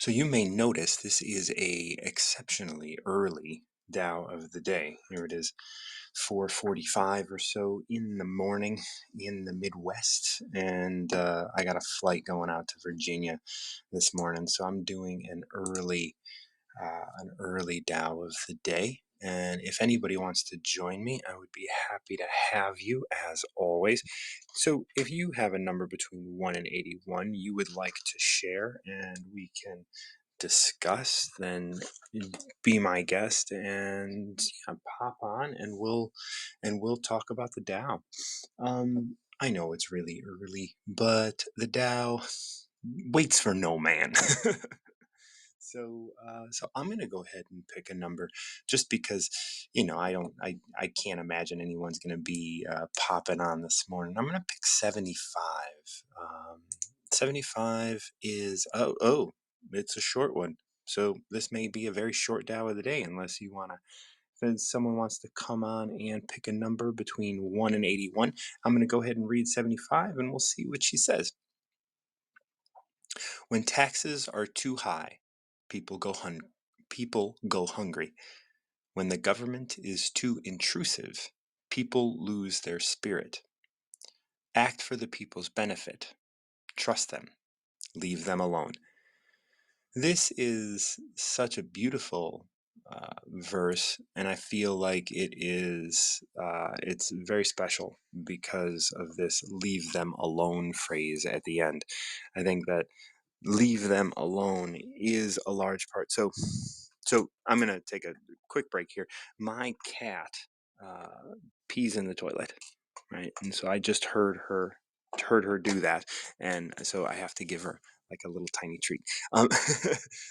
So you may notice this is a exceptionally early Dow of the day. Here it is, 4:45 or so in the morning in the Midwest, and I got a flight going out to Virginia this morning, so I'm doing an early Dow of the day. And if anybody wants to join me, I would be happy to have you as always. So if you have a number between 1 and 81 you would like to share and we can discuss, then be my guest and yeah, pop on and we'll talk about the Dow. I know it's really early, but the Dow waits for no man. So I'm gonna go ahead and pick a number, just because, I can't imagine anyone's gonna be popping on this morning. I'm gonna pick 75. 75 is it's a short one. So this may be a very short Dow of the day, unless if someone wants to come on and pick a number between 1 and 81. I'm gonna go ahead and read 75, and we'll see what she says. When taxes are too high, people go hungry. When the government is too intrusive, people lose their spirit. Act for the people's benefit. Trust them. Leave them alone. This is such a beautiful verse, and I feel like it's very special because of this "leave them alone" phrase at the end. I think that leave them alone is a large part. So I'm gonna take a quick break here. My cat uh, pees in the toilet, right? And so I just heard her do that, and so I have to give her like a little tiny treat. Um,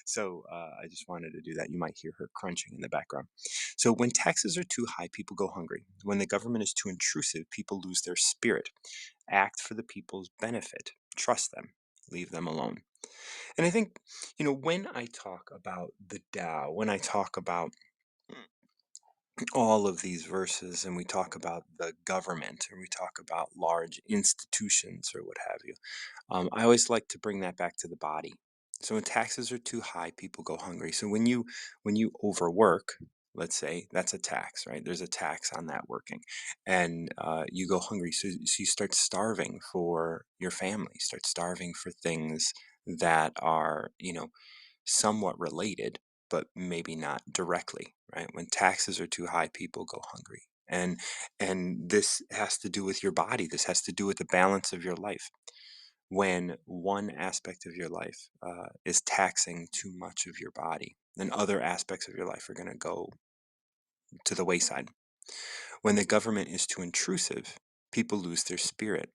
so I just wanted to do that. You might hear her crunching in the background. So when taxes are too high, people go hungry. When the government is too intrusive, people lose their spirit. Act for the people's benefit. Trust them. Leave them alone. And I think, when I talk about the Tao, when I talk about all of these verses, and we talk about the government, or we talk about large institutions, or what have you, I always like to bring that back to the body. So when taxes are too high, people go hungry. So when you overwork, let's say that's a tax, right? There's a tax on that working, and you go hungry. So you start starving for your family, start starving for things that are, somewhat related, but maybe not directly, right? When taxes are too high, people go hungry. And this has to do with your body. This has to do with the balance of your life. When one aspect of your life is taxing too much of your body, then other aspects of your life are going to go to the wayside. When the government is too intrusive, people lose their spirit.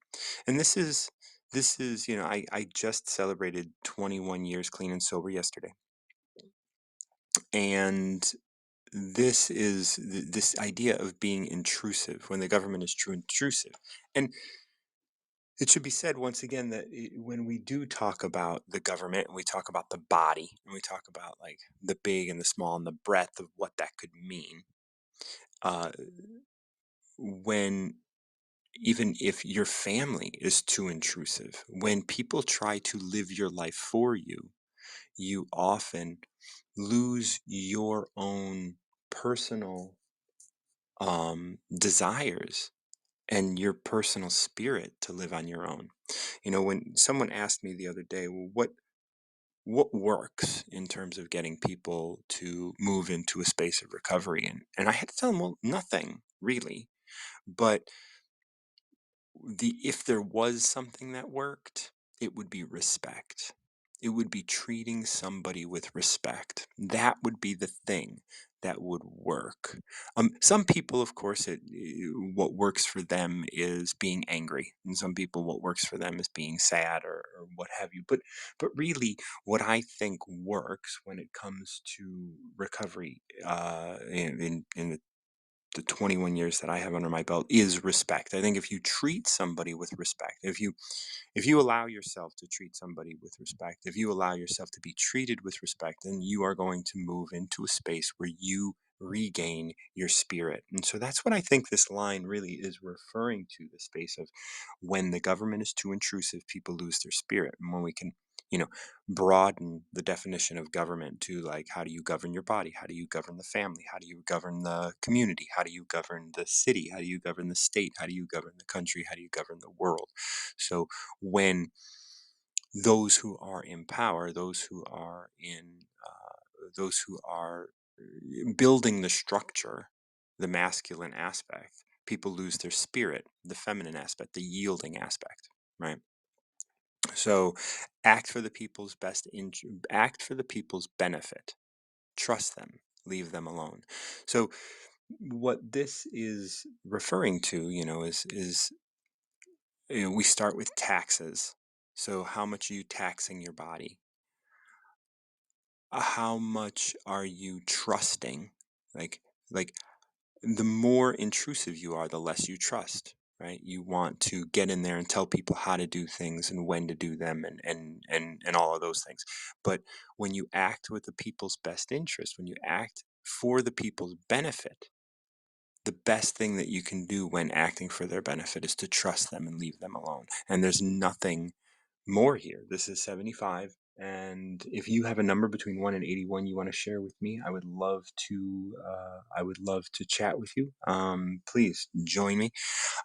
And this is, I just celebrated 21 years clean and sober yesterday. And this idea of being intrusive, when the government is too intrusive. And it should be said once again that when we do talk about the government, and we talk about the body, and we talk about like the big and the small and the breadth of what that could mean, uh, when even if your family is too intrusive, when people try to live your life for you, you often lose your own personal desires and your personal spirit to live on your own. When someone asked me the other day, well, what works in terms of getting people to move into a space of recovery, and I had to tell them, well, nothing really, but if there was something that worked, it would be respect. It would be treating somebody with respect. That would be the thing that would work. Some people, of course, what works for them is being angry, and some people, what works for them is being sad, or what have you. But really, what I think works when it comes to recovery, in the 21 years that I have under my belt, is respect. I think if you treat somebody with respect, if you allow yourself to treat somebody with respect, if you allow yourself to be treated with respect, then you are going to move into a space where you regain your spirit. And so that's what I think this line really is referring to, the space of when the government is too intrusive, people lose their spirit. And when we can you know, broaden the definition of government to, like, how do you govern your body? How do you govern the family? How do you govern the community? How do you govern the city? How do you govern the state? How do you govern the country? How do you govern the world? So when those who are in power, those who are building the structure, the masculine aspect, people lose their spirit, the feminine aspect, the yielding aspect, right? So act for the people's benefit. Trust them, leave them alone. So what this is referring to, is we start with taxes. So how much are you taxing your body? How much are you trusting? Like the more intrusive you are, the less you trust, right? You want to get in there and tell people how to do things and when to do them, and all of those things. But when you act with the people's best interest, when you act for the people's benefit, the best thing that you can do when acting for their benefit is to trust them and leave them alone. And there's nothing more here. This is 75. And if you have a number between 1 and 81 you want to share with me, I would love to chat with you. Please join me.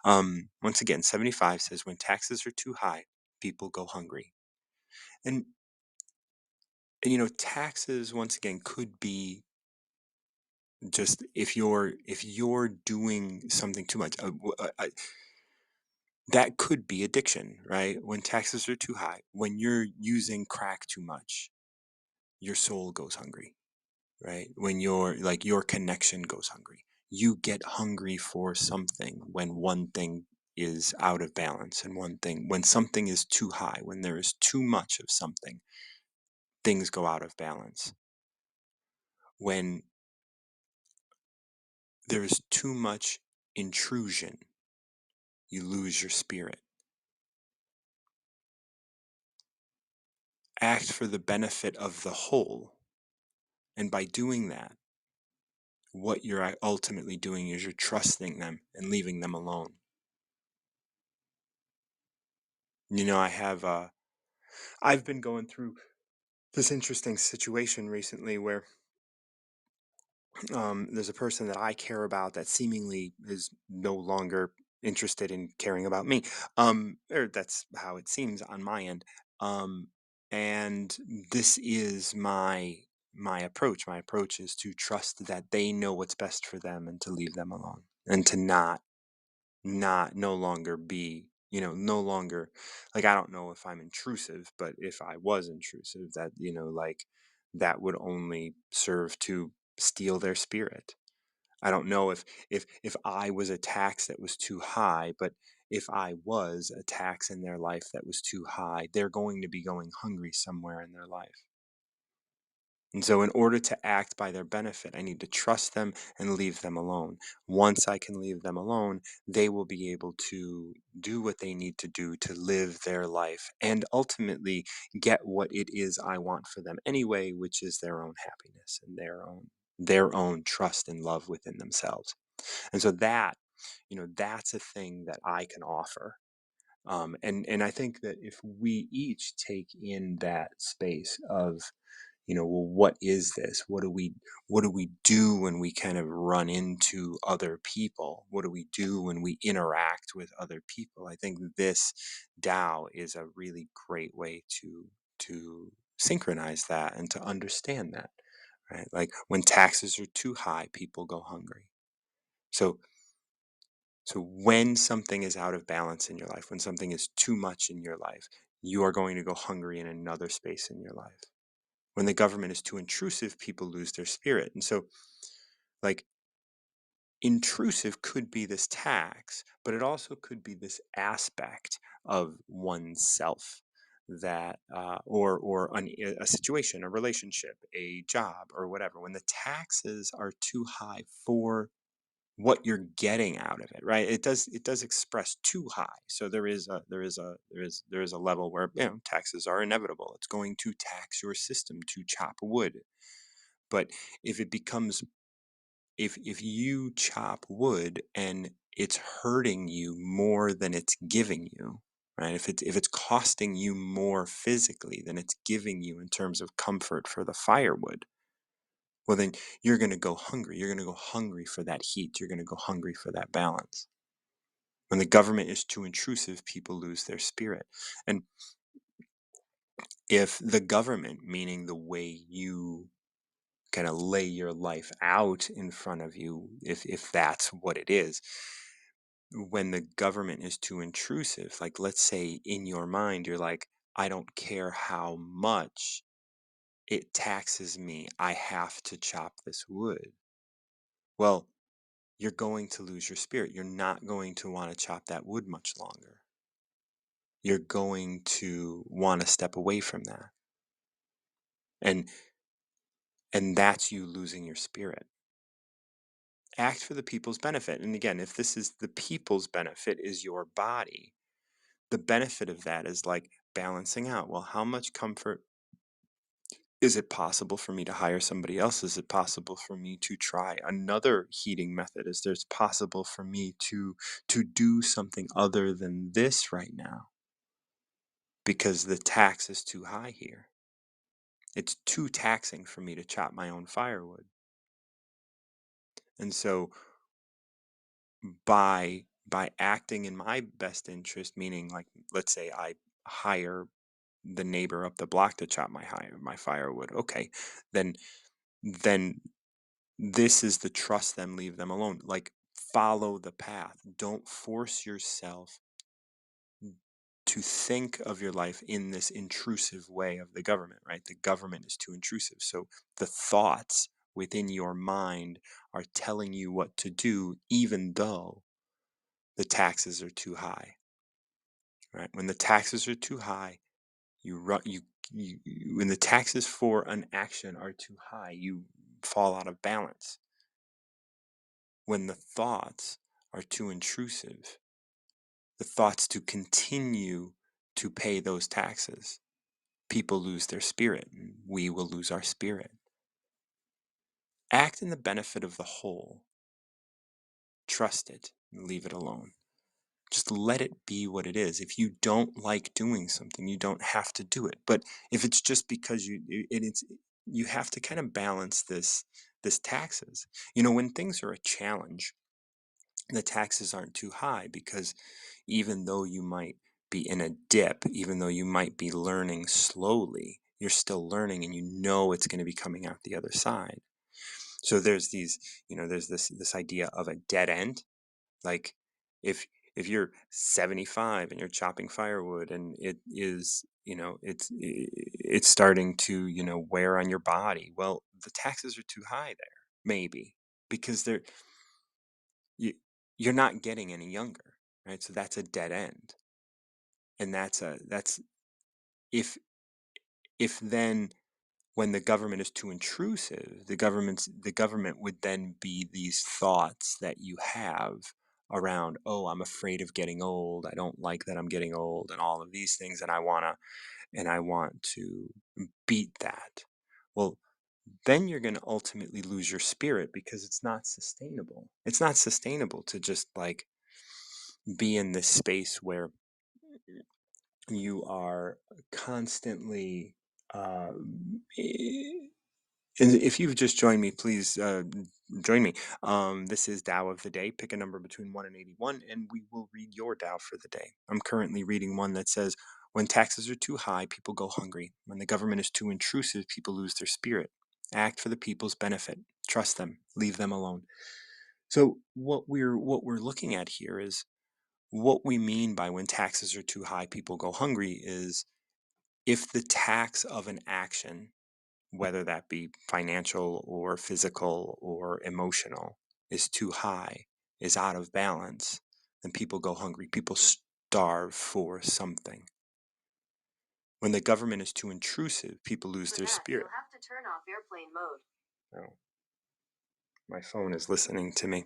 Once again, 75 says when taxes are too high, people go hungry. And, taxes once again could be just if you're doing something too much. That could be addiction, right? When taxes are too high, when you're using crack too much, your soul goes hungry, right? When your connection goes hungry. You get hungry for something when one thing is out of balance, and when something is too high, when there is too much of something, things go out of balance. When there's too much intrusion, you lose your spirit. Act for the benefit of the whole. And by doing that, what you're ultimately doing is you're trusting them and leaving them alone. I've been going through this interesting situation recently where there's a person that I care about that seemingly is no longer interested in caring about me. Or that's how it seems on my end. Um, and this is my approach. My approach is to trust that they know what's best for them and to leave them alone, and to not no longer be, no longer, like, I don't know if I'm intrusive, but if I was intrusive, that, like, that would only serve to steal their spirit. I don't know if I was a tax that was too high, but if I was a tax in their life that was too high, they're going to be going hungry somewhere in their life. And so, in order to act by their benefit, I need to trust them and leave them alone. Once I can leave them alone, they will be able to do what they need to do to live their life and ultimately get what it is I want for them anyway, which is their own happiness and their own trust and love within themselves. And so that's a thing that I can offer. And I think that if we each take in that space of, well, what is this? What do we do when we kind of run into other people? What do we do when we interact with other people? I think this Tao is a really great way to synchronize that and to understand that, right? Like when taxes are too high, people go hungry. So so when something is out of balance in your life, when something is too much in your life, you are going to go hungry in another space in your life. When the government is too intrusive, people lose their spirit. And so, like, intrusive could be this tax, but it also could be this aspect of oneself that, a situation, a relationship, a job, or whatever. When the taxes are too high for what you're getting out of it, right? It does express too high. So there is a level where, taxes are inevitable. It's going to tax your system to chop wood. But if it becomes if you chop wood and it's hurting you more than it's giving you, right? If it's costing you more physically than it's giving you in terms of comfort for the firewood, well, then you're going to go hungry. You're going to go hungry for that heat. You're going to go hungry for that balance. When the government is too intrusive, people lose their spirit. And if the government, meaning the way you kind of lay your life out in front of you, if that's what it is, when the government is too intrusive, like let's say in your mind, you're like, I don't care how much it taxes me, I have to chop this wood. Well, you're going to lose your spirit. You're not going to want to chop that wood much longer. You're going to want to step away from that. And that's you losing your spirit. Act for the people's benefit. And again, if this is the people's benefit is your body, the benefit of that is like balancing out. Well, how much comfort is it possible for me to hire somebody else? Is it possible for me to try another heating method? Is it possible for me to do something other than this right now? Because the tax is too high here. It's too taxing for me to chop my own firewood. And so by acting in my best interest, meaning like let's say I hire the neighbor up the block to chop my firewood. Okay, then then this is the trust them, leave them alone. Like follow the path. Don't force yourself to think of your life in this intrusive way of the government, right? The government is too intrusive. So the thoughts within your mind are telling you what to do, even though the taxes are too high, right? When the taxes are too high, you run, when the taxes for an action are too high, you fall out of balance. When the thoughts are too intrusive, the thoughts to continue to pay those taxes, people lose their spirit, and we will lose our spirit. Act in the benefit of the whole. Trust it and leave it alone. Just let it be what it is. If you don't like doing something, you don't have to do it. But if it's just because it's you have to kind of balance this taxes. When things are a challenge, the taxes aren't too high because even though you might be in a dip, even though you might be learning slowly, you're still learning and you know it's going to be coming out the other side. So there's this idea of a dead end. Like if you're 75 and you're chopping firewood and it is, it's starting to, wear on your body. Well, the taxes are too high there, maybe, because you, you're not getting any younger, right? So that's a dead end. And that's if then when the government is too intrusive, the government would then be these thoughts that you have around, oh, I'm afraid of getting old. I don't like that I'm getting old and all of these things. And I want to beat that. Well, then you're going to ultimately lose your spirit because it's not sustainable. It's not sustainable to just like be in this space where you are constantly uh, and if you've just joined me, please join me. This is Tao of the Day. Pick a number between 1 and 81, and we will read your Tao for the day. I'm currently reading one that says, when taxes are too high, people go hungry. When the government is too intrusive, people lose their spirit. Act for the people's benefit. Trust them. Leave them alone. So what we're looking at here is what we mean by when taxes are too high, people go hungry is if the tax of an action, whether that be financial or physical or emotional, is too high, is out of balance, then people go hungry. People starve for something. When the government is too intrusive, people lose their spirit. You'll have to turn off airplane mode. Oh, my phone is listening to me.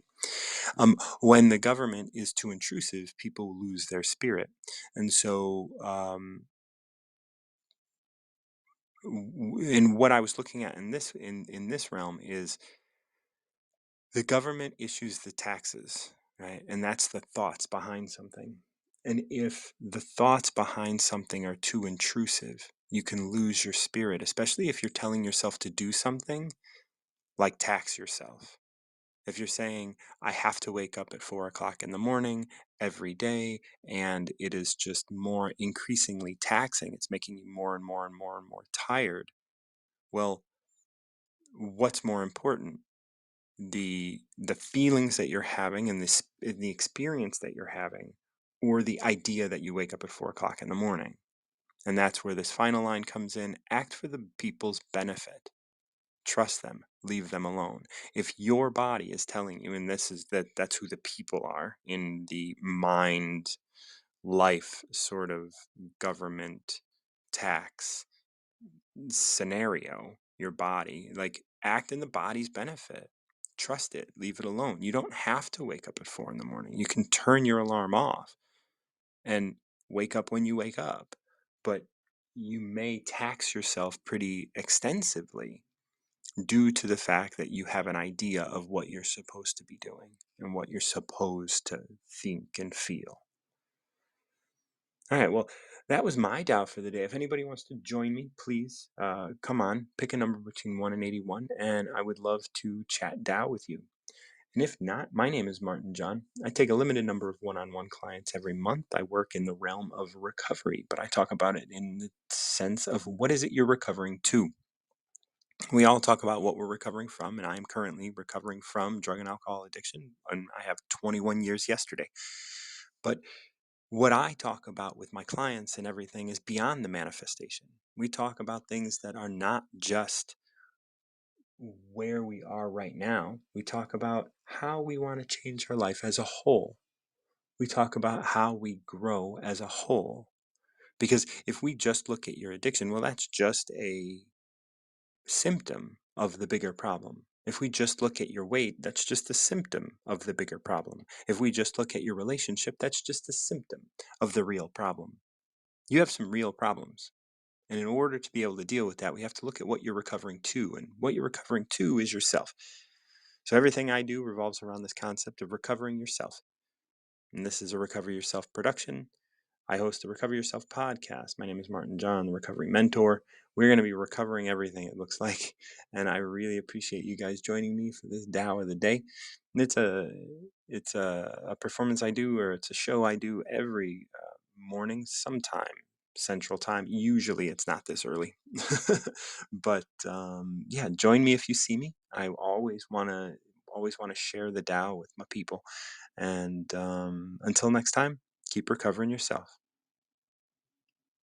When the government is too intrusive, people lose their spirit. And so, and what I was looking at in this realm is the government issues the taxes, right? And that's the thoughts behind something. And if the thoughts behind something are too intrusive, you can lose your spirit, especially if you're telling yourself to do something like tax yourself. If you're saying, I have to wake up at 4 o'clock in the morning every day, and it is just more increasingly taxing, it's making you more and more and more and more tired. Well, what's more important? The feelings that you're having and the experience that you're having, or the idea that you wake up at 4 o'clock in the morning. And that's where this final line comes in. Act for the people's benefit. Trust them, leave them alone. If your body is telling you, and that's who the people are in the mind life sort of government tax scenario, your body, like, act in the body's benefit. Trust it, leave it alone. You don't have to wake up at 4 in the morning. You can turn your alarm off and wake up when you wake up. But you may tax yourself pretty extensively due to the fact that you have an idea of what you're supposed to be doing and what you're supposed to think and feel. All right, well, that was my Tao for the day. If anybody wants to join me, please come on, pick a number between 1 and 81, and I would love to chat Tao with you. And if not, my name is Martin John. I take a limited number of one-on-one clients every month. I work in the realm of recovery, but I talk about it in the sense of what is it you're recovering to? We all talk about what we're recovering from, and I am currently recovering from drug and alcohol addiction, and I have 21 years yesterday. But what I talk about with my clients and everything is beyond the manifestation. We talk about things that are not just where we are right now. We talk about how we want to change our life as a whole. We talk about how we grow as a whole. Because if we just look at your addiction, well, that's just a symptom of the bigger problem. If we just look at your weight, that's just a symptom of the bigger problem. If we just look at your relationship, that's just a symptom of the real problem. You have some real problems. And in order to be able to deal with that, we have to look at what you're recovering to. And what you're recovering to is yourself. So everything I do revolves around this concept of recovering yourself. And this is a Recover Yourself production. I host the Recover Yourself podcast. My name is Martin John, the recovery mentor. We're going to be recovering everything, it looks like. And I really appreciate you guys joining me for this Tao of the Day. And it's a performance I do, or it's a show I do every morning, sometime Central Time. Usually it's not this early. But yeah, join me if you see me. I always want to share the Tao with my people. And until next time, keep recovering yourself.